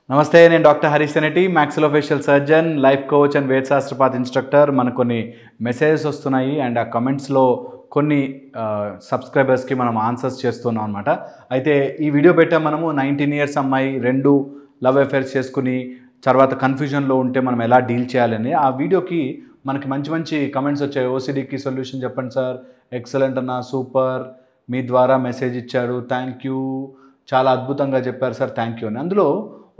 నమస్తే, నేను doctor Harish Seneti, maxillofacial surgeon, life coach and వేద శాస్త్రపాత్ ఇన్స్ట్రక్టర్. మనకు కొన్ని మెసేజెస్ వస్తున్నాయి అండ్ ఆ కమెంట్స్లో కొన్ని సబ్స్క్రైబర్స్కి మనం ఆన్సర్స్ చేస్తున్నాం అనమాట. అయితే ఈ వీడియో పెట్టాం మనము 19 ఇయర్స్ అమ్మాయి 2 లవ్ అఫేర్స్ చేసుకుని తర్వాత కన్ఫ్యూజన్లో ఉంటే మనం ఎలా డీల్ చేయాలని ఆ వీడియోకి మనకి మంచి మంచి కమెంట్స్ వచ్చాయి. ఓసిడీకి సొల్యూషన్ చెప్పండి సార్, ఎక్సలెంట్ అన్న, సూపర్, మీ ద్వారా మెసేజ్ ఇచ్చారు, థ్యాంక్ యూ, చాలా అద్భుతంగా చెప్పారు సార్, థ్యాంక్ యూ అని. అందులో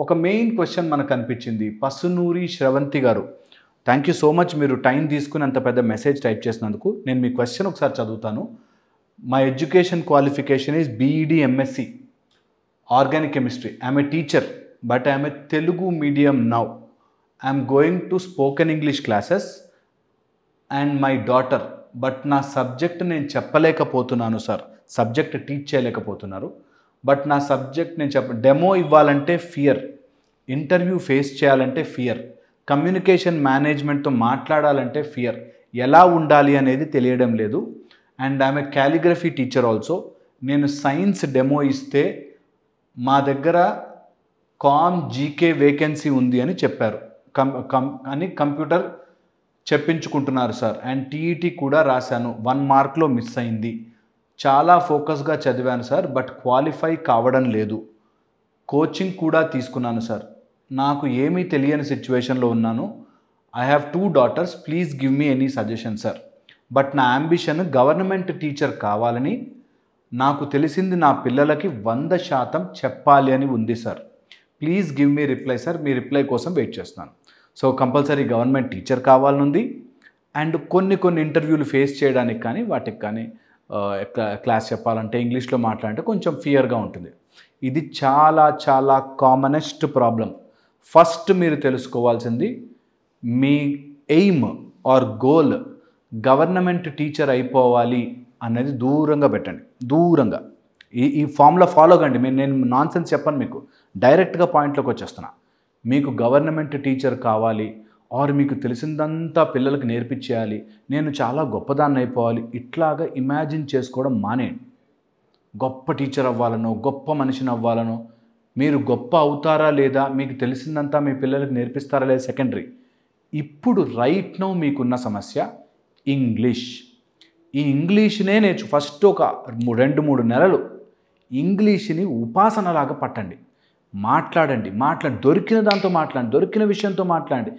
ఒక మెయిన్ క్వశ్చన్ మనకు అనిపించింది. పసునూరి శ్రవంతి గారు, థ్యాంక్ యూ సో మచ్, మీరు టైం తీసుకుని అంత పెద్ద మెసేజ్ టైప్ చేసినందుకు. నేను మీ క్వశ్చన్ ఒకసారి చదువుతాను. My education qualification is BEd MSc organic chemistry. I'm a teacher but I'm a Telugu medium now. I'm going to spoken English classes and my daughter, but నా subject నేను చెప్పలేకపోతున్నాను సార్. సబ్జెక్ట్ టీచ్ చేయలేకపోతున్నారు, but నా subject నేను demo ఇవ్వాలంటే fear, interview face చేయాలంటే fear, communication మేనేజ్మెంట్తో మాట్లాడాలంటే ఫియర్, ఎలా ఉండాలి అనేది తెలియడం లేదు. అండ్ ఆమె క్యాలిగ్రఫీ టీచర్ ఆల్సో. నేను సైన్స్ డెమో ఇస్తే మా దగ్గర జీకే వేకెన్సీ ఉంది అని చెప్పారు, అని కంప్యూటర్ చెప్పించుకుంటున్నారు సార్. అండ్ టీఈటీ కూడా రాశాను, 1 మార్క్లో మిస్ అయింది. చాలా ఫోకస్గా చదివాను సార్, బట్ క్వాలిఫై కావడం లేదు. కోచింగ్ కూడా తీసుకున్నాను సార్. నాకు ఏమీ తెలియని సిచ్యువేషన్లో ఉన్నాను. I have 2 daughters, please give me any suggestion sir. But నా అంబిషన్ గవర్నమెంట్ టీచర్ కావాలని, నాకు తెలిసింది నా పిల్లలకి 100% చెప్పాలి అని ఉంది sir. Please give me reply sir. మీ రిప్లై కోసం వెయిట్ చేస్తున్నాను. సో కంపల్సరీ గవర్నమెంట్ టీచర్ కావాలనుంది. అండ్ కొన్ని ఇంటర్వ్యూలు ఫేస్ చేయడానికి కానీ వాటికి కానీ క్లాస్ చెప్పాలంటే ఇంగ్లీష్లో మాట్లాడంటే కొంచెం ఫియర్గా ఉంటుంది. ఇది చాలా చాలా కామనెస్ట్ ప్రాబ్లం. ఫస్ట్ మీరు తెలుసుకోవాల్సింది, మీ aim or goal government teacher అయిపోవాలి అనేది దూరంగా పెట్టండి. దూరంగా ఈ ఫార్ములా ఫాలో కండి. నేను నాన్ సెన్స్ చెప్పను, మీకు డైరెక్ట్గా పాయింట్లోకి వచ్చేస్తున్నా. మీకు గవర్నమెంట్ టీచర్ కావాలి ఆర్ మీకు తెలిసిందంతా పిల్లలకి నేర్పించేయాలి, నేను చాలా గొప్పదాన్ని అయిపోవాలి, ఇట్లాగా ఇమాజిన్ చేసుకోవడం మానేయండి. గొప్ప టీచర్ అవ్వాలనో, గొప్ప మనిషిని అవ్వాలనో, మీరు గొప్ప అవుతారా లేదా, మీకు తెలిసిందంతా మీ పిల్లలకి నేర్పిస్తారా లేదా సెకండరీ. ఇప్పుడు రైట్ నౌ మీకున్న సమస్య ఇంగ్లీష్. ఈ ఇంగ్లీష్నే ఫస్ట్ ఒక 2-3 నెలలు ఇంగ్లీష్ని ఉపాసనలాగా పట్టండి. మాట్లాడండి, దొరికిన దాంతో మాట్లాడండి, దొరికిన విషయంతో మాట్లాడండి.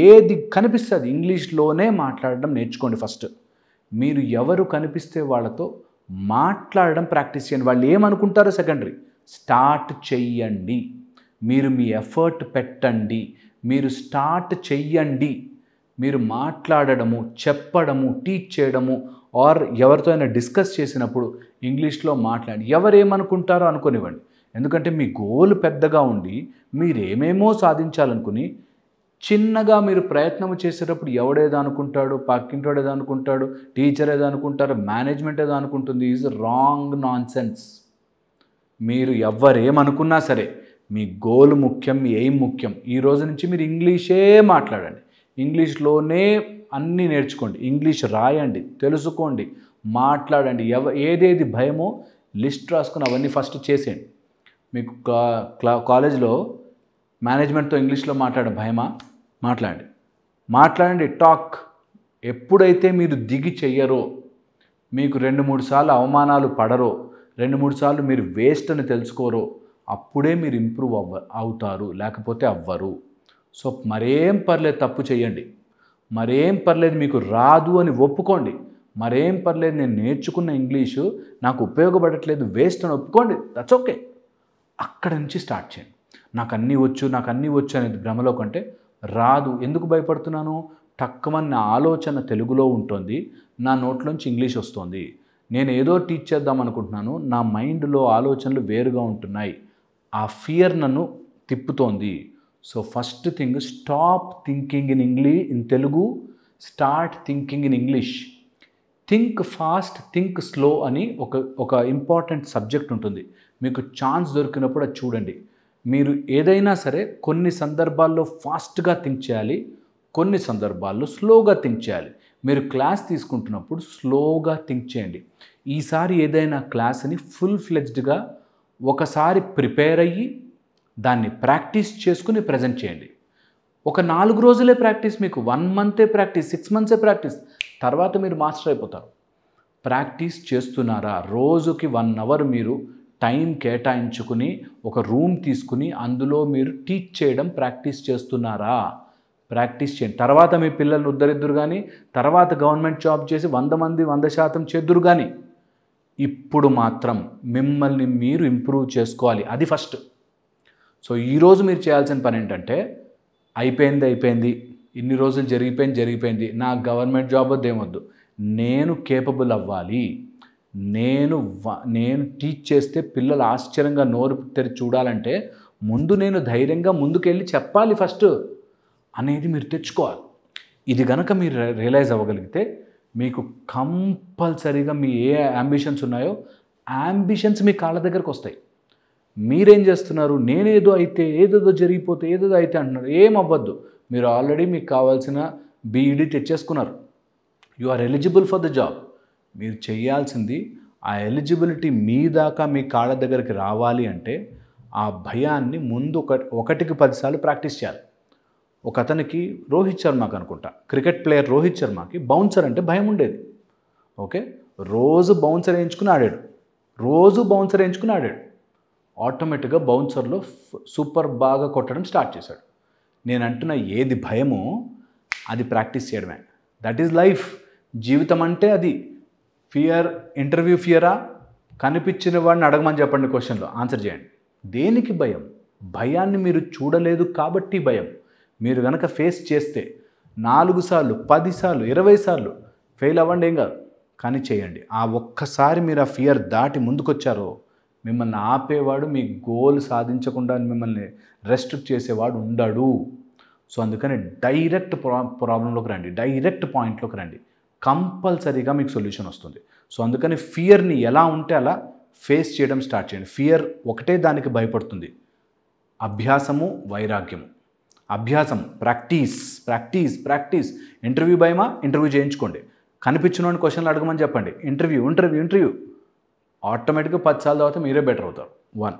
ఏది కనిపిస్తుంది ఇంగ్లీష్లోనే మాట్లాడడం నేర్చుకోండి ఫస్ట్. మీరు ఎవరు కనిపిస్తే వాళ్ళతో మాట్లాడడం ప్రాక్టీస్ చేయండి. వాళ్ళు ఏమనుకుంటారో సెకండరీ. స్టార్ట్ చెయ్యండి. మీరు మీ ఎఫర్ట్ పెట్టండి, మీరు స్టార్ట్ చెయ్యండి. మీరు మాట్లాడడము, చెప్పడము, టీచ్ చేయడము ఆర్ ఎవరితో అయినా డిస్కస్ చేసినప్పుడు ఇంగ్లీష్లో మాట్లాడి ఎవరేమనుకుంటారో అనుకోనివ్వండి. ఎందుకంటే మీ గోల్ పెద్దగా ఉండి మీరేమేమో సాధించాలనుకుని చిన్నగా మీరు ప్రయత్నం చేసేటప్పుడు ఎవడేదో అనుకుంటాడు, పక్కింటోడు ఏదో అనుకుంటాడు, టీచర్ ఏదో అనుకుంటారు, మేనేజ్మెంట్ ఏదో అనుకుంటుంది. Is wrong non sense. మీరు ఎవరేమనుకున్నా సరే మీ గోల్ ముఖ్యం, మీ ఎయిమ్ ముఖ్యం. ఈ రోజు నుంచి మీరు ఇంగ్లీషే మాట్లాడండి, ఇంగ్లీష్లోనే అన్నీ నేర్చుకోండి, ఇంగ్లీష్ రాయండి, తెలుసుకోండి, మాట్లాడండి. ఏదేది భయమో లిస్ట్ రాసుకుని అవన్నీ ఫస్ట్ చేసేయండి. మీకు కాలేజ్లో మేనేజ్మెంట్తో ఇంగ్లీష్లో మాట్లాడడం భయమా? మాట్లాడండి, టాక్. ఎప్పుడైతే మీరు దిగి చెయ్యరో, మీకు 2-3 సార్లు అవమానాలు పడరో, 2-3 సార్లు మీరు వేస్ట్ అని తెలుసుకోరో, అప్పుడే మీరు ఇంప్రూవ్ అవుతారు, లేకపోతే అవ్వరు. సో మరేం పర్లేదు, తప్పు చేయండి, మరేం పర్లేదు, మీకు రాదు అని ఒప్పుకోండి, మరేం పర్లేదు, నేను నేర్చుకున్న ఇంగ్లీషు నాకు ఉపయోగపడట్లేదు, వేస్ట్ అని ఒప్పుకోండి. That's okay. అక్కడ నుంచి స్టార్ట్ చేయండి. నాకు అన్నీ వచ్చు అనేది భ్రమలో కంటే రాదు. ఎందుకు భయపడుతున్నాను? తక్కువని నా ఆలోచన తెలుగులో ఉంటుంది, నా నోట్లోంచి ఇంగ్లీష్ వస్తుంది. నేను ఏదో టీచ్ చేద్దాం అనుకుంటున్నాను, నా మైండ్లో ఆలోచనలు వేరుగా ఉంటున్నాయి. ఆ ఫియర్ నన్ను తిప్పుతోంది. So first thing, stop thinking in Telugu, start thinking in English. Think fast, think slow అని ఒక ఇంపార్టెంట్ సబ్జెక్ట్ ఉంటుంది. మీకు ఛాన్స్ దొరికినప్పుడు అది చూడండి. మీరు ఏదైనా సరే కొన్ని సందర్భాల్లో ఫాస్ట్గా థింక్ చేయాలి, కొన్ని సందర్భాల్లో స్లోగా థింక్ చేయాలి. మీరు క్లాస్ తీసుకుంటున్నప్పుడు స్లోగా థింక్ చేయండి. ఈసారి ఏదైనా క్లాస్ని ఫుల్ ఫ్లెడ్జ్డ్గా ఒకసారి ప్రిపేర్ అయ్యి దాన్ని ప్రాక్టీస్ చేసుకుని ప్రజెంట్ చేయండి. ఒక 4 రోజులే ప్రాక్టీస్, మీకు 1 మంతే ప్రాక్టీస్, 6 మంత్సే ప్రాక్టీస్, తర్వాత మీరు మాస్టర్ అయిపోతారు. ప్రాక్టీస్ చేస్తున్నారా? రోజుకి 1 అవర్ మీరు టైం కేటాయించుకుని ఒక రూమ్ తీసుకుని అందులో మీరు టీచ్ చేయడం ప్రాక్టీస్ చేస్తున్నారా? ప్రాక్టీస్ చేయండి. తర్వాత మీ పిల్లల్ని ఉద్ధరిద్దురు కానీ, తర్వాత గవర్నమెంట్ జాబ్ చేసి 100 మంది 100% చేద్దురు కానీ, ఇప్పుడు మాత్రం మిమ్మల్ని మీరు ఇంప్రూవ్ చేసుకోవాలి. అది ఫస్ట్. సో ఈరోజు మీరు చేయాల్సిన పని ఏంటంటే, అయిపోయింది, ఇన్ని రోజులు జరిగిపోయింది, నాకు గవర్నమెంట్ జాబ్ వద్దు, ఏమొద్దు, నేను కేపబుల్ అవ్వాలి, నేను టీచ్ చేస్తే పిల్లలు ఆశ్చర్యంగా నోరు తెరిచి చూడాలంటే ముందు నేను ధైర్యంగా ముందుకెళ్ళి చెప్పాలి ఫస్ట్ అనేది మీరు తెచ్చుకోవాలి. ఇది కనుక మీరు రియలైజ్ అవ్వగలిగితే మీకు కంపల్సరీగా మీ ఏ అంబిషన్స్ ఉన్నాయో అంబిషన్స్ మీ కాళ్ళ దగ్గరకు వస్తాయి. మీరేం చేస్తున్నారు? ఏదేదో జరిగిపోతే ఏదేదో అయితే అంటున్నారు. ఏం అవ్వద్దు. మీరు ఆల్రెడీ మీకు కావాల్సిన బీఈడీ తెచ్చేసుకున్నారు. You are eligible for the job. మీరు చేయాల్సింది ఆ ఎలిజిబిలిటీ మీ దాకా మీ కాళ్ళ దగ్గరికి రావాలి అంటే ఆ భయాన్ని ముందు ఒకటికి 10 సార్లు ప్రాక్టీస్ చేయాలి. ఒక అతనికి రోహిత్ శర్మకి అనుకుంటా, క్రికెట్ ప్లేయర్ రోహిత్ శర్మకి బౌన్సర్ అంటే భయం ఉండేది. ఓకే, రోజు బౌన్సర్ వేయించుకుని ఆడాడు. ఆటోమేటిక్గా బౌన్సర్లో సూపర్ బాగా కొట్టడం స్టార్ట్ చేశాడు. నేను అంటున్న ఏది భయమో అది ప్రాక్టీస్ చేయడమే. That is life. జీవితం అంటే అది. ఫియర్, ఇంటర్వ్యూ ఫియరా? కనిపించిన వాడిని అడగమని చెప్పండి, క్వశ్చన్లో ఆన్సర్ చేయండి. దేనికి భయం? భయాన్ని మీరు చూడలేదు కాబట్టి భయం. మీరు కనుక ఫేస్ చేస్తే 4 సార్లు 10 సార్లు 20 సార్లు ఫెయిల్ అవ్వండి, ఏం కాదు, కానీ చేయండి. ఆ ఒక్కసారి మీరు ఆ ఫియర్ దాటి ముందుకొచ్చారో మిమ్మల్ని ఆపేవాడు, మీ గోల్ సాధించకుండా మిమ్మల్ని రెస్ట్రిక్ట్ చేసేవాడు ఉండడు. సో అందుకని డైరెక్ట్ ప్రాబ్లంలోకి రండి, డైరెక్ట్ పాయింట్లోకి రండి. కంపల్సరీగా మీకు సొల్యూషన్ వస్తుంది. సో అందుకని ఫియర్ని ఎలా ఉంటే అలా ఫేస్ చేయడం స్టార్ట్ చేయండి. ఫియర్ ఒకటే దానికి భయపడుతుంది, అభ్యాసము, వైరాగ్యము. అభ్యాసం, ప్రాక్టీస్. ఇంటర్వ్యూ భయమా? ఇంటర్వ్యూ చేయించుకోండి. కనిపించిన క్వశ్చన్లు అడగమని చెప్పండి. ఇంటర్వ్యూ ఆటోమేటిక్గా 10 సార్లు తర్వాత మీరే బెటర్ అవుతారు. 1.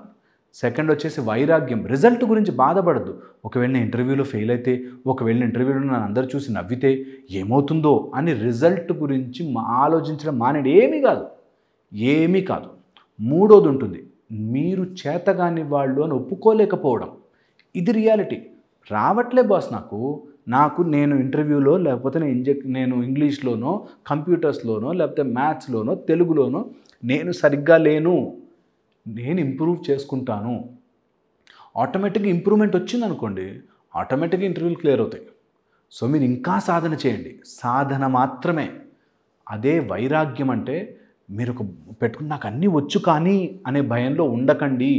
సెకండ్ వచ్చేసి వైరాగ్యం. రిజల్ట్ గురించి బాధపడద్దు. ఒకవేళ నేను ఇంటర్వ్యూలో ఫెయిల్ అయితే, ఒకవేళ ఇంటర్వ్యూలో నన్ను అందరూ చూసి నవ్వితే ఏమవుతుందో అని రిజల్ట్ గురించి ఆలోచించడం మానేది. ఏమీ కాదు. 3వది ఉంటుంది, మీరు చేతగాని వాళ్ళు అని ఒప్పుకోలేకపోవడం. ఇది రియాలిటీ. రావట్లే బాస్ నేను ఇంటర్వ్యూలో, లేకపోతే నేను ఇంగ్లీష్లోనో, కంప్యూటర్స్లోనో, లేకపోతే మ్యాథ్స్లోనో, తెలుగులోనో నేను సరిగ్గా లేను, నేను ఇంప్రూవ్ చేసుకుంటాను. ఆటోమేటిక్గా ఇంప్రూవ్మెంట్ వచ్చిందనుకోండి, ఆటోమేటిక్గా ఇంటర్వ్యూలు క్లియర్ అవుతాయి. సో మీరు ఇంకా సాధన చేయండి, సాధన మాత్రమే. అదే వైరాగ్యం అంటే మీరు పెట్టుకుని నాకు అన్నీ వచ్చు కానీ అనే భయంలో ఉండకండి.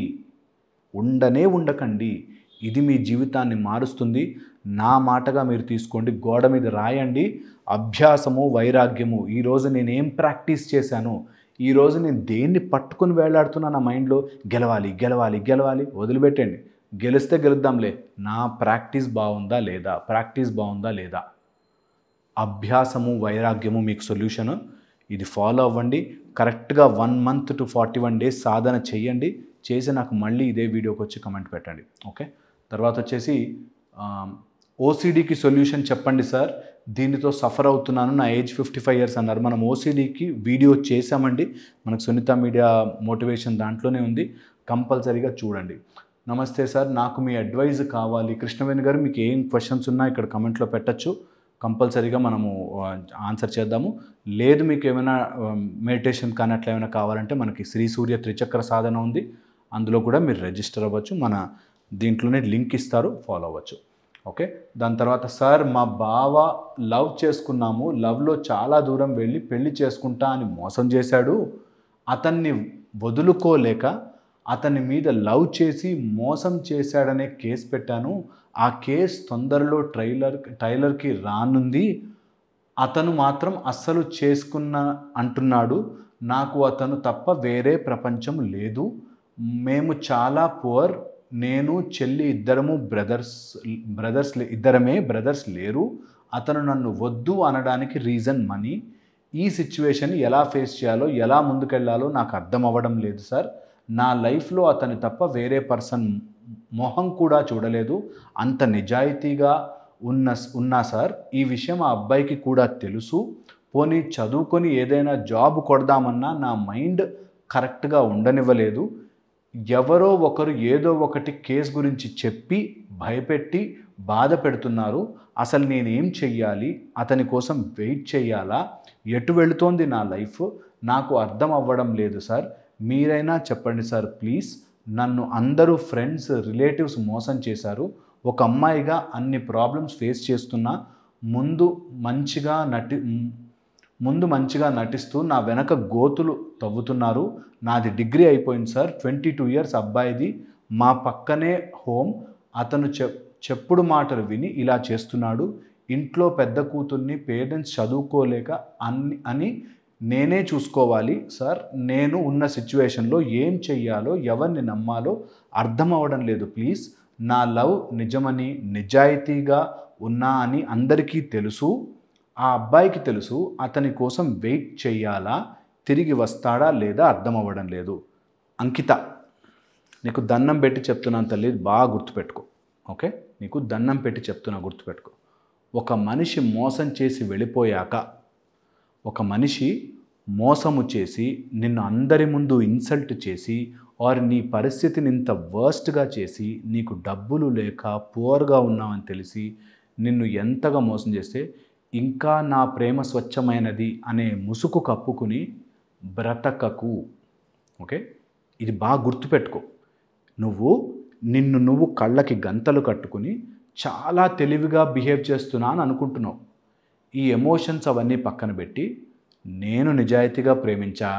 ఇది మీ జీవితాన్ని మారుస్తుంది. నా మాటగా మీరు తీసుకోండి, గోడ మీద రాయండి. అభ్యాసము, వైరాగ్యము. ఈరోజు నేనేం ప్రాక్టీస్ చేశాను, ఈరోజు నేను దేన్ని పట్టుకొని వేలాడుతున్నా నా మైండ్లో, గెలవాలి. వదిలిపెట్టండి. గెలిస్తే గెలుద్దాంలే. నా ప్రాక్టీస్ బాగుందా లేదా? అభ్యాసము, వైరాగ్యము మీకు సొల్యూషను. ఇది ఫాలో అవ్వండి. కరెక్ట్గా 1 మంత్ to 41 days సాధన చేయండి. చేసి నాకు మళ్ళీ ఇదే వీడియోకి వచ్చి కమెంట్ పెట్టండి. ఓకే, తర్వాత వచ్చేసి ఓసిడీకి సొల్యూషన్ చెప్పండి సార్, దీనితో సఫర్ అవుతున్నాను, నా ఏజ్ 55 years అన్నారు. మనం ఓసిడీకి వీడియో చేసామండి, మనకు సునీత మీడియా మోటివేషన్ దాంట్లోనే ఉంది, కంపల్సరీగా చూడండి. నమస్తే సార్, నాకు మీ అడ్వైజ్ కావాలి. కృష్ణవేణి గారు, మీకు ఏం క్వశ్చన్స్ ఉన్నా ఇక్కడ కమెంట్లో పెట్టచ్చు, కంపల్సరీగా మనము ఆన్సర్ చేద్దాము. లేదు మీకు ఏమైనా మెడిటేషన్ కానీ అట్లా ఏమైనా కావాలంటే మనకి శ్రీ సూర్య త్రిచక్ర సాధన ఉంది, అందులో కూడా మీరు రిజిస్టర్ అవ్వచ్చు. మన దీంట్లోనే లింక్ ఇస్తారు, ఫాలో అవ్వచ్చు. ఓకే, దాని తర్వాత సార్, మా బావ లవ్ చేసుకున్నాము, లవ్లో చాలా దూరం వెళ్ళి పెళ్లి చేసుకుంటా అని మోసం చేశాడు. అతన్ని వదులుకోలేక అతని మీద లవ్ చేసి మోసం చేశాడనే కేసు పెట్టాను. ఆ కేసు తొందరలో ట్రైలర్కి రానుంది. అతను మాత్రం అస్సలు చేసుకున్న అంటున్నాడు. నాకు అతను తప్ప వేరే ప్రపంచం లేదు. మేము చాలా పువర్. నేను చెల్లి ఇద్దరము బ్రదర్స్ లేరు. అతను నన్ను వద్దు అనడానికి రీజన్ మనీ. ఈ సిచ్యువేషన్ ఎలా ఫేస్ చేయాలో, ఎలా ముందుకెళ్లాలో నాకు అర్థం అవ్వడం లేదు సార్. నా లైఫ్లో అతని తప్ప వేరే పర్సన్ మొహం కూడా చూడలేదు. అంత నిజాయితీగా ఉన్నా సార్. ఈ విషయం ఆ అబ్బాయికి కూడా తెలుసు. పోనీ చదువుకొని ఏదైనా జాబ్ కొడదామన్నా నా మైండ్ కరెక్ట్గా ఉండనివ్వలేదు. ఎవరో ఒకరు ఏదో ఒకటి కేసు గురించి చెప్పి భయపెట్టి బాధ పెడుతున్నారు. అసలు నేనేం చెయ్యాలి? అతని కోసం వెయిట్ చేయాలా? ఎటు వెళుతోంది నా లైఫ్? నాకు అర్థం అవ్వడం లేదు సార్. మీరైనా చెప్పండి సార్ ప్లీజ్. నన్ను అందరూ ఫ్రెండ్స్, రిలేటివ్స్ మోసం చేశారు. ఒక అమ్మాయిగా అన్ని ప్రాబ్లమ్స్ ఫేస్ చేస్తున్నా ముందు మంచిగా నటిస్తూ నా వెనక గోతులు తవ్వుతున్నారు. నాది డిగ్రీ అయిపోయింది సార్. 22 ఇయర్స్ అబ్బాయిది. మా పక్కనే హోమ్. అతను చెప్పుడు మాటలు విని ఇలా చేస్తున్నాడు. ఇంట్లో పెద్ద కూతుర్ని పేరెంట్స్ చదువుకోలేక అని నేనే చూసుకోవాలి సార్. నేను ఉన్న సిచ్యువేషన్లో ఏం చెయ్యాలో, ఎవరిని నమ్మాలో అర్థం అవ్వడం లేదు ప్లీజ్. నా లవ్ నిజమని, నిజాయితీగా ఉన్నా అని అందరికీ తెలుసు. ఆ అబ్బాయికి తెలుసు. అతని కోసం వెయిట్ చెయ్యాలా, తిరిగి వస్తాడా లేదా అర్థం అవ్వడం లేదు. అంకిత, నీకు దండం పెట్టి చెప్తున్నాను తల్లి, బాగా గుర్తుపెట్టుకో. ఓకే, నీకు దండం పెట్టి చెప్తున్నా, గుర్తుపెట్టుకో. ఒక మనిషి మోసం చేసి వెళ్ళిపోయాక, ఒక మనిషి మోసము చేసి నిన్ను అందరి ముందు ఇన్సల్ట్ చేసి ఆర్ నీ పరిస్థితిని ఇంత వర్స్ట్గా చేసి నీకు డబ్బులు లేక పూర్గా ఉన్నావని తెలిసి నిన్ను ఎంతగా మోసం చేస్తే ఇంకా నా ప్రేమ స్వచ్ఛమైనది అనే ముసుగు కప్పుకుని బ్రతకకు. ఓకే, ఇది బాగా గుర్తుపెట్టుకో. నిన్ను కళ్ళకి గంతలు కట్టుకుని చాలా తెలివిగా బిహేవ్ చేస్తున్నా అని అనుకుంటున్నావు. ఈ ఎమోషన్స్ అవన్నీ పక్కన పెట్టి, నేను నిజాయితీగా ప్రేమించా,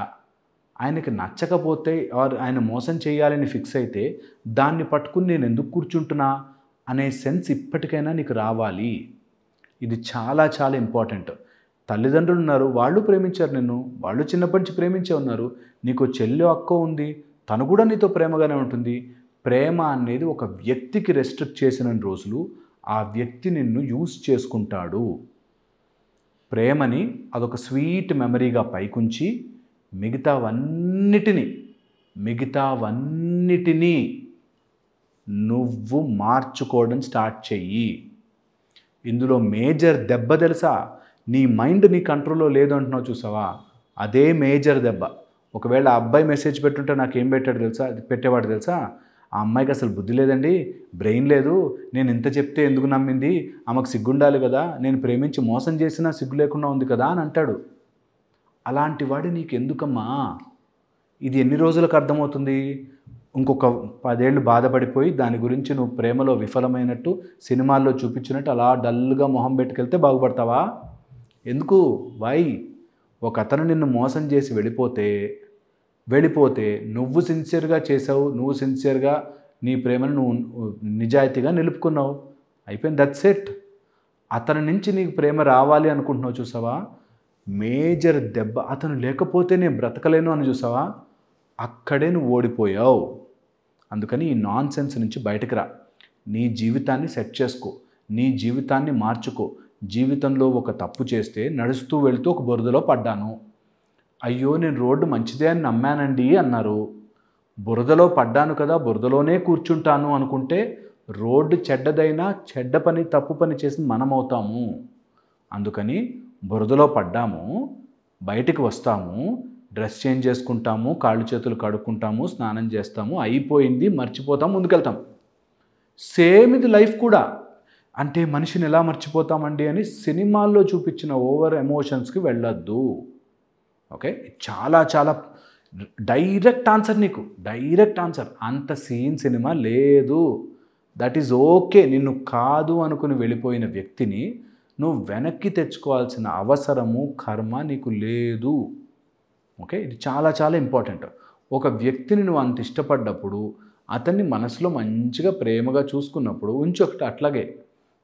ఆయనకి నచ్చకపోతే ఆర్ ఆయన మోసం చేయాలని ఫిక్స్ అయితే దాన్ని పట్టుకుని నేను ఎందుకు కూర్చుంటున్నా అనే సెన్స్ ఇప్పటికైనా నీకు రావాలి. ఇది చాలా చాలా ఇంపార్టెంట్. తల్లిదండ్రులు ఉన్నారు, వాళ్ళు ప్రేమించారు నిన్ను, వాళ్ళు చిన్నప్పటి నుంచి ప్రేమించే ఉన్నారు. నీకు చెల్లి అక్క ఉంది, తను కూడా నీతో ప్రేమగానే ఉంటుంది. ప్రేమ అనేది ఒక వ్యక్తికి రెస్ట్రిక్ట్ చేసిన రోజులు ఆ వ్యక్తి నిన్ను యూజ్ చేసుకుంటాడు. ప్రేమని అదొక స్వీట్ మెమరీగా పైకుంచి మిగతావన్నిటినీ నువ్వు మార్చుకోవడం స్టార్ట్ చెయ్యి. ఇందులో మేజర్ దెబ్బ తెలుసా? నీ మైండ్ నీ కంట్రోల్లో లేదు అంటున్నావు చూసావా, అదే మేజర్ దెబ్బ. ఒకవేళ ఆ అబ్బాయి మెసేజ్ పెట్టుంటే నాకేం పెట్టేవాడు తెలుసా? ఆ అమ్మాయికి అసలు బుద్ధి లేదండి, బ్రెయిన్ లేదు, నేను ఇంత చెప్తే ఎందుకు నమ్మింది, ఆమెకు సిగ్గుండాలి కదా, నేను ప్రేమించి మోసం చేసినా సిగ్గు లేకుండా ఉంది కదా అని అంటాడు. అలాంటి వాడు నీకు ఎందుకమ్మా? ఇది ఎన్ని రోజులకు అర్థమవుతుంది? ఇంకొక 10 ఏళ్ళు బాధపడిపోయి దాని గురించి నువ్వు ప్రేమలో విఫలమైనట్టు సినిమాల్లో చూపించినట్టు అలా డల్గా మొహం పెట్టుకెళ్తే బాగుపడతావా? ఎందుకు? వై? ఒక అతను నిన్ను మోసం చేసి వెళ్ళిపోతే నువ్వు సిన్సియర్గా చేసావు, నువ్వు సిన్సియర్గా నీ ప్రేమను నువ్వు నిజాయితీగా నిలుపుకున్నావు, అయిపోయింది, దట్స్ ఇట్. అతని నుంచి నీకు ప్రేమ రావాలి అనుకుంటున్నావు చూసావా, మేజర్ దెబ్బ. అతను లేకపోతే నేను బ్రతకలేను అని చూసావా, అక్కడే నువ్వు ఓడిపోయావు. అందుకని ఈ నాన్ సెన్స్ నుంచి బయటకు రా. నీ జీవితాన్ని సెట్ చేసుకో, నీ జీవితాన్ని మార్చుకో. జీవితంలో ఒక తప్పు చేస్తే నడుస్తూ వెళుతూ ఒక బురదలో పడ్డాను, అయ్యో నేను రోడ్డు మంచిదే అని నమ్మానండి అన్నారు. బురదలో పడ్డాను కదా, బురదలోనే కూర్చుంటాను అనుకుంటే రోడ్డు చెడ్డదైనా తప్పు పని చేసి మనమవుతాము. అందుకని బురదలో పడ్డాము, బయటికి వస్తాము, డ్రెస్ చేంజ్ చేసుకుంటాము, కాళ్ళు చేతులు కడుక్కుంటాము, స్నానం చేస్తాము, అయిపోయింది, మర్చిపోతాం, ముందుకెళ్తాం. సేమ్ ఇది లైఫ్ కూడా. అంటే మనిషిని ఎలా మర్చిపోతామండి అని సినిమాల్లో చూపించిన ఓవర్ ఎమోషన్స్కి వెళ్ళొద్దు. ఓకే, చాలా చాలా డైరెక్ట్ ఆన్సర్, నీకు డైరెక్ట్ ఆన్సర్. అంత సీన్ సినిమా లేదు. That is okay. నిన్ను కాదు అనుకుని వెళ్ళిపోయిన వ్యక్తిని నువ్వు వెనక్కి తెచ్చుకోవాల్సిన అవసరము, కర్మ నీకు లేదు. ఓకే, ఇది చాలా చాలా ఇంపార్టెంట్. ఒక వ్యక్తిని నువ్వు అంత ఇష్టపడ్డప్పుడు, అతన్ని మనసులో మంచిగా ప్రేమగా చూసుకున్నప్పుడు ఉంచొకటి అట్లాగే.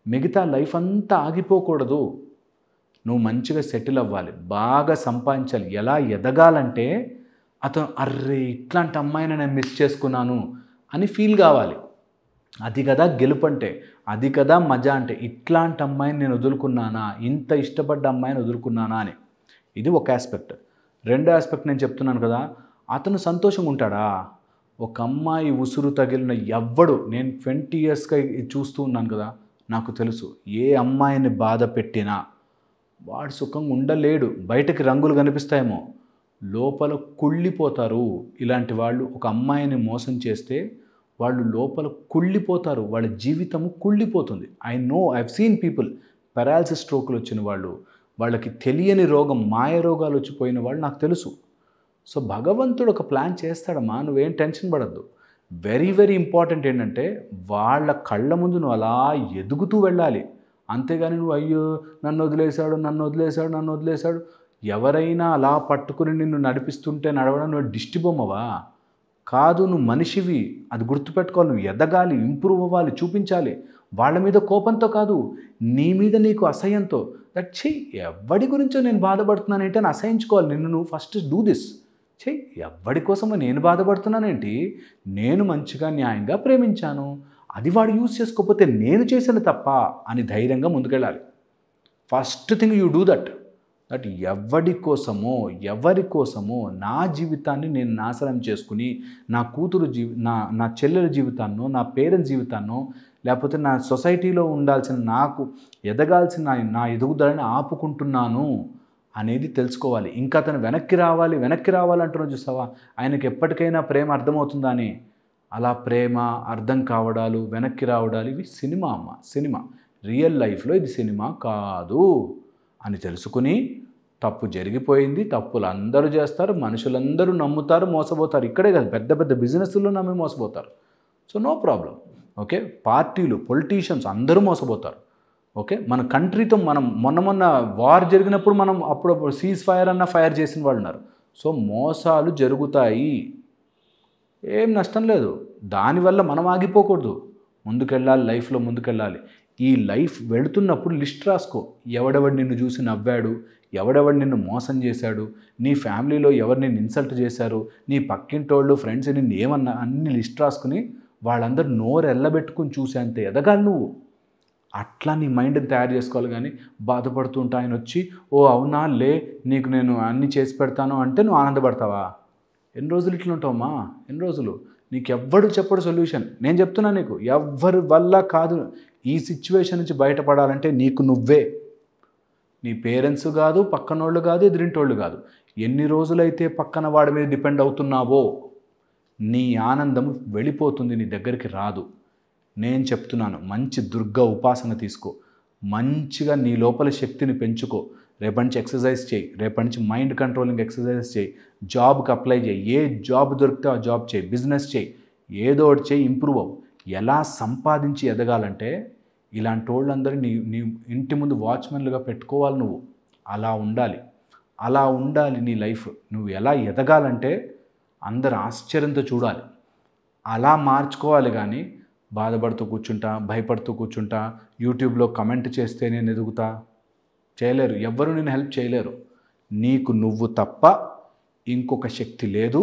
మిగతా లైఫ్ అంతా ఆగిపోకూడదు. నువ్వు మంచిగా సెటిల్ అవ్వాలి, బాగా సంపాదించాలి. ఎలా ఎదగాలంటే అతను అర్రే ఇట్లాంటి అమ్మాయిని నేను మిస్ చేసుకున్నాను అని ఫీల్ కావాలి. అది కదా గెలుపు అంటే, అది కదా మజా అంటే. ఇట్లాంటి అమ్మాయిని నేను వదులుకున్నానా, ఇంత ఇష్టపడ్డ అమ్మాయిని వదులుకున్నానా అని. ఇది ఒక ఆస్పెక్ట్. రెండో ఆస్పెక్ట్ నేను చెప్తున్నాను కదా, అతను సంతోషంగా ఉంటాడా? ఒక అమ్మాయి ఉసురు తగిలిన ఎవ్వడు, నేను 20 ఇయర్స్గా ఇది చూస్తూ ఉన్నాను కదా, నాకు తెలుసు ఏ అమ్మాయిని బాధ పెట్టినా వాడు సుఖంగా ఉండలేడు. బయటకి రంగులు కనిపిస్తాయేమో, లోపల కుళ్ళిపోతారు. ఇలాంటి వాళ్ళు ఒక అమ్మాయిని మోసం చేస్తే వాళ్ళు లోపల కుళ్ళిపోతారు, వాళ్ళ జీవితము కుళ్ళిపోతుంది. ఐ సీన్ పీపుల్, పెరాలసిస్ స్ట్రోకులు వచ్చిన వాళ్ళు, వాళ్ళకి తెలియని రోగం, మాయ రోగాలు వచ్చిపోయిన వాళ్ళు నాకు తెలుసు. సో భగవంతుడు ఒక ప్లాన్ చేస్తాడమ్మా, నువ్వేం టెన్షన్ పడద్దు. వెరీ వెరీ ఇంపార్టెంట్ ఏంటంటే వాళ్ళ కళ్ళ ముందు నువ్వు అలా ఎదుగుతూ వెళ్ళాలి. అంతేగాని నువ్వు అయ్యో నన్ను వదిలేశాడు. ఎవరైనా అలా పట్టుకుని నిన్ను నడిపిస్తుంటే నడవడం నువ్వు దిష్టి బొమ్మవా? కాదు, నువ్వు మనిషివి, అది గుర్తుపెట్టుకోవాలి. నువ్వు ఎదగాలి, ఇంప్రూవ్ అవ్వాలి, చూపించాలి. వాళ్ళ మీద కోపంతో కాదు, నీ మీద నీకు అసహ్యంతో. దట్ చెయ్యి. ఎవడి గురించో నేను బాధపడుతున్నానేంటి అని అసహించుకోవాలి. నువ్వు ఫస్ట్ డూ దిస్. చెయ్యి. ఎవడి కోసమో నేను బాధపడుతున్నానేంటి, నేను మంచిగా న్యాయంగా ప్రేమించాను, అది వాడు యూజ్ చేసుకోకపోతే నేను చేసిన తప్ప అని ధైర్యంగా ముందుకెళ్ళాలి. First thing you do that ఎవరి కోసమో నా జీవితాన్ని నేను నాశనం చేసుకుని నా కూతురు నా చెల్లెల జీవితాన్నో, నా పేరెంట్స్ జీవితాన్నో, లేకపోతే నా సొసైటీలో ఉండాల్సిన, నాకు ఎదగాల్సిన నా ఎదుగుదలని ఆపుకుంటున్నాను అనేది తెలుసుకోవాలి. ఇంకా అతను వెనక్కి రావాలంటున్నా చూస్తావా, ఆయనకి ఎప్పటికైనా ప్రేమ అర్థమవుతుందా అని. అలా ప్రేమ అర్థం కావడాలు, వెనక్కి రావడాలు ఇవి సినిమా అమ్మ, సినిమా. రియల్ లైఫ్లో ఇది సినిమా కాదు అని తెలుసుకుని, తప్పు జరిగిపోయింది, తప్పులు అందరూ చేస్తారు, మనుషులందరూ నమ్ముతారు, మోసపోతారు. ఇక్కడే కాదు, పెద్ద పెద్ద బిజినెస్లో నమ్మి మోసపోతారు. So no problem. ఓకే, పార్టీలు, పొలిటీషియన్స్ అందరూ మోసపోతారు. ఓకే, మన కంట్రీతో మనం మొన్న వార్ జరిగినప్పుడు మనం అప్పుడప్పుడు సీజ్ ఫైర్ అన్న ఫైర్ చేసిన వాళ్ళు ఉన్నారు. సో మోసాలు జరుగుతాయి, ఏం నష్టం లేదు. దానివల్ల మనం ఆగిపోకూడదు, ముందుకెళ్ళాలి, లైఫ్లో ముందుకెళ్ళాలి. ఈ లైఫ్ వెళుతున్నప్పుడు లిస్ట్ రాసుకో. ఎవడెవడు నిన్ను చూసి నవ్వాడు, ఎవడెవడు నిన్ను మోసం చేశాడు, నీ ఫ్యామిలీలో ఎవరు నిన్ను ఇన్సల్ట్ చేశారు, నీ పక్కింటోళ్ళు, ఫ్రెండ్స్ నిన్ను ఏమన్నా, అన్ని లిస్ట్ రాసుకుని వాళ్ళందరూ నోరు ఎల్లబెట్టుకుని చూసేంత ఎదగాలి నువ్వు. అట్లా నీ మైండ్ని తయారు చేసుకోవాలి. కానీ బాధపడుతుంటా ఆయన వచ్చి ఓ అవునా లే నీకు నేను అన్నీ చేసి పెడతాను అంటే నువ్వు ఆనందపడతావా? ఎన్ని రోజులు ఇట్లా ఉంటావమ్మా, ఎన్ని రోజులు? నీకు ఎవ్వడు చెప్పడు సొల్యూషన్. నేను చెప్తున్నా నీకు, ఎవ్వరి వల్ల కాదు. ఈ సిచ్యువేషన్ నుంచి బయటపడాలంటే నీకు నువ్వే, నీ పేరెంట్స్ కాదు, పక్కనోళ్ళు కాదు, ఎదిరింటోళ్ళు కాదు. ఎన్ని రోజులైతే పక్కన వాడి మీద డిపెండ్ అవుతున్నావో నీ ఆనందం వెళ్ళిపోతుంది, నీ దగ్గరికి రాదు. నేను చెప్తున్నాను, మంచి దుర్గా ఉపాసన తీసుకో, మంచిగా నీ లోపల శక్తిని పెంచుకో. రేపటి నుంచి ఎక్సర్సైజ్ చేయి, రేపటి నుంచి మైండ్ కంట్రోలింగ్ ఎక్సర్సైజ్ చేయి, జాబ్కి అప్లై చేయి, ఏ జాబ్ దొరికితే ఆ జాబ్ చేయి, బిజినెస్ చేయి, ఏదో ఒకటి చేయి, ఇంప్రూవ్ అవ్వు. ఎలా సంపాదించి ఎదగాలంటే ఇలాంటి వాళ్ళందరూ నీ ఇంటి ముందు వాచ్మెన్లుగా పెట్టుకోవాలి. నువ్వు అలా ఉండాలి నీ లైఫ్. నువ్వు ఎలా ఎదగాలంటే అందరు ఆశ్చర్యంతో చూడాలి, అలా మార్చుకోవాలి. కానీ బాధపడుతూ కూర్చుంటా, భయపడుతూ కూర్చుంటా, యూట్యూబ్లో కమెంట్ చేస్తే నేను ఎదుగుతా, చేయలేరు. ఎవ్వరూ నేను హెల్ప్ చేయలేరు. నీకు నువ్వు తప్ప ఇంకొక శక్తి లేదు.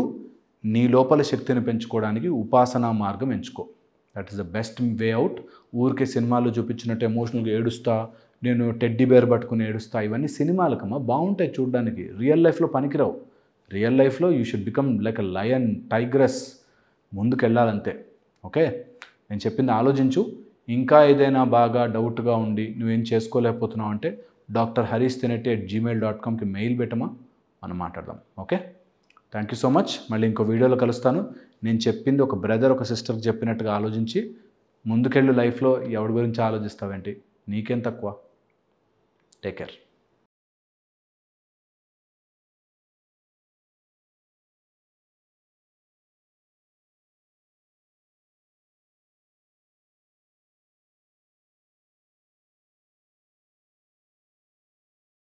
నీ లోపల శక్తిని పెంచుకోవడానికి ఉపాసనా మార్గం ఎంచుకో. That is the best way out. ఊరికే సినిమాలో చూపించినట్టు ఎమోషనల్గా ఏడుస్తా, నేను టెడ్డీ బేర్ పట్టుకుని ఏడుస్తా, ఇవన్నీ సినిమాలకమ్మా, బాగుంటాయి చూడడానికి, రియల్ లైఫ్లో పనికిరావు. రియల్ లైఫ్లో you should become like a lion, tigress, ముందుకెళ్ళాలంతే. ఓకే, నేను చెప్పింది ఆలోచించు. ఇంకా ఏదైనా బాగా డౌట్గా ఉండి నువ్వేం చేసుకోలేకపోతున్నావు అంటే drharistenetti@gmail.comకి మెయిల్ పెట్టమా, మనం మాట్లాడదాం. Okay, thank you so much. మళ్ళీ ఇంకో వీడియోలో కలుస్తాను. నేను చెప్పింది ఒక బ్రదర్, ఒక సిస్టర్కి చెప్పినట్టుగా ఆలోచించి ముందుకెళ్ళు. లైఫ్లో ఎవరి గురించి ఆలోచిస్తావేంటి, నీకేం తక్కువ. Take care.